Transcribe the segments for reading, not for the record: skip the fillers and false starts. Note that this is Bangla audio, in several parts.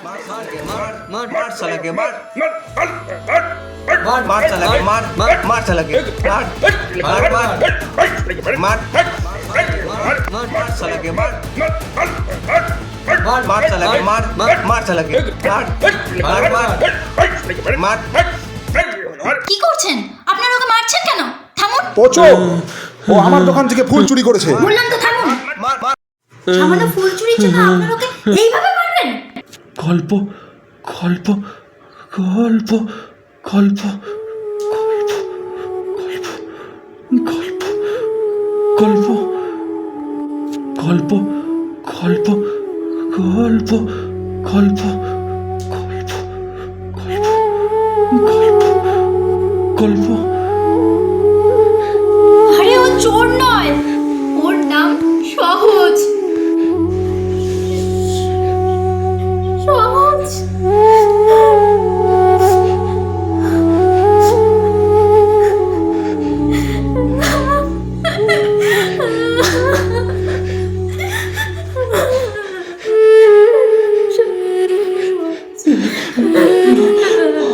मार साला के मार मार साला के मार मार साला के मार मार मार मार साला के मार मार साला के मार मार साला के मार मार मार কি করছেন? আপনারা ওকে মারছেন কেন? থামুন। পচো, ও আমার দোকান থেকে ফুল চুরি করেছে। বললাম তো থামুন। मार मार সামান্য ফুল চুরির জন্য আপনারা ওকে এইভাবে মারবেন? গল্প গল্প গল্প গল্প গল্প গল্প গল্প গল্প গল্প গল্প গল্প গল্প আরে ও চোর নয়, ওর নাম সহজ। সহজ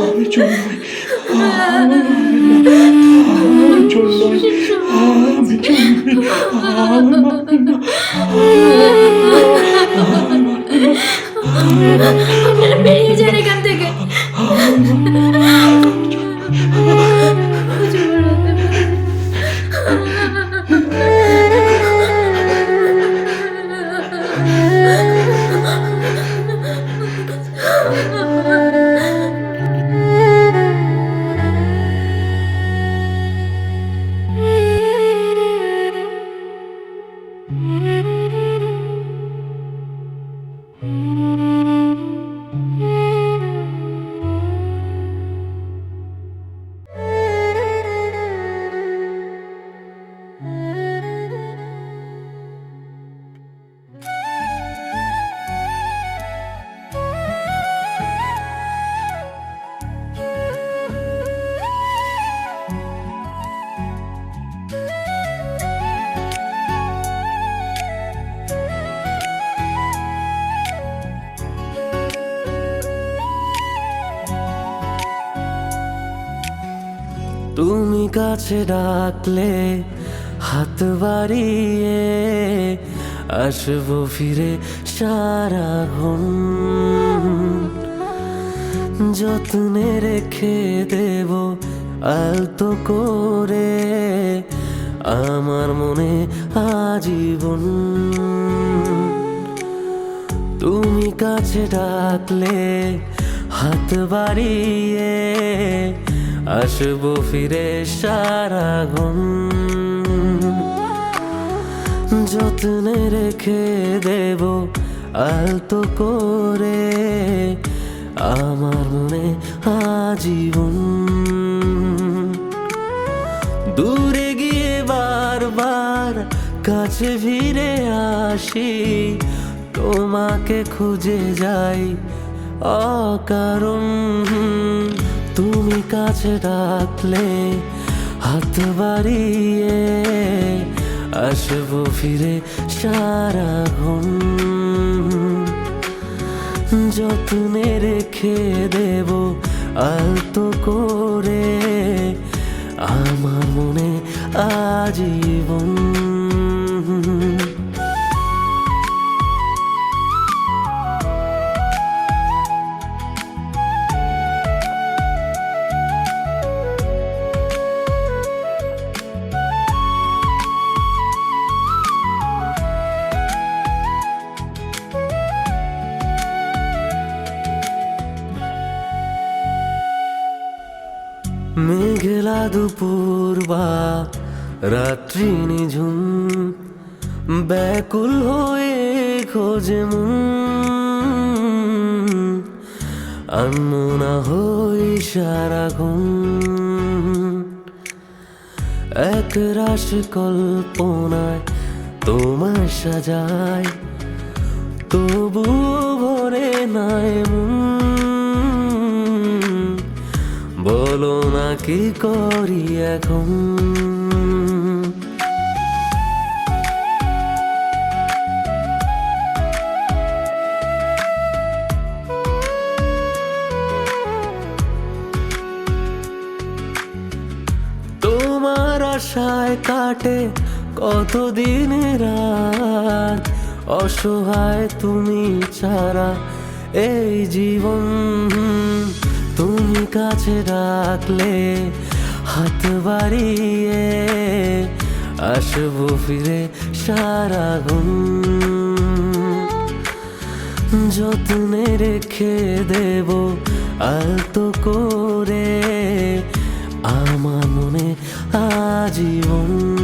আমি চোর নই, আমি চোর নই, আমি চোর নই, আপনারা বেরিয়ে যান এখান থেকে। তুমি কাছে ডাকলে হাত বাড়িয়ে আসবো ফিরে সারাক্ষণ, যত্নে রেখে দেব আলতো করে আমার মনে আজীবন। তুমি কাছে ডাকলে হাত বাড়িয়ে আসবো ফিরে সারাক্ষণ, যত্নে রেখে দেব আলতো করে আমার মনে আজীবন। দূরে গিয়ে বারবার কাছে ফিরে আসি, তোমাকে খুঁজে যাই অকারণ। তুমি কাছে ডাকলে হাত বাড়িয়ে আসবো ফিরে সারাক্ষণ, যত্নে রেখে দেব আলতো করে আমার মনে আজীবন। মেঘলা দুপুর বা রাত্রি নিঝুম, ব্যাকুল হয়ে খোঁজে মন, আনমনা হই সারাক্ষণ। এক রাশ কল্পনায় তোমায় সাজায়, তবুও ভরে নাই মন। বলো না কি করি এখন, আশায় কাটে কতদিন রাত, অসহায় তুমি ছাড়া এই জীবন। তুমি কাছে ডাকলে হাত বাড়িয়ে আসবো ফিরে সারাগুণ। যত্নে রেখে দেব আলতো করে আমার মনে আজীবন।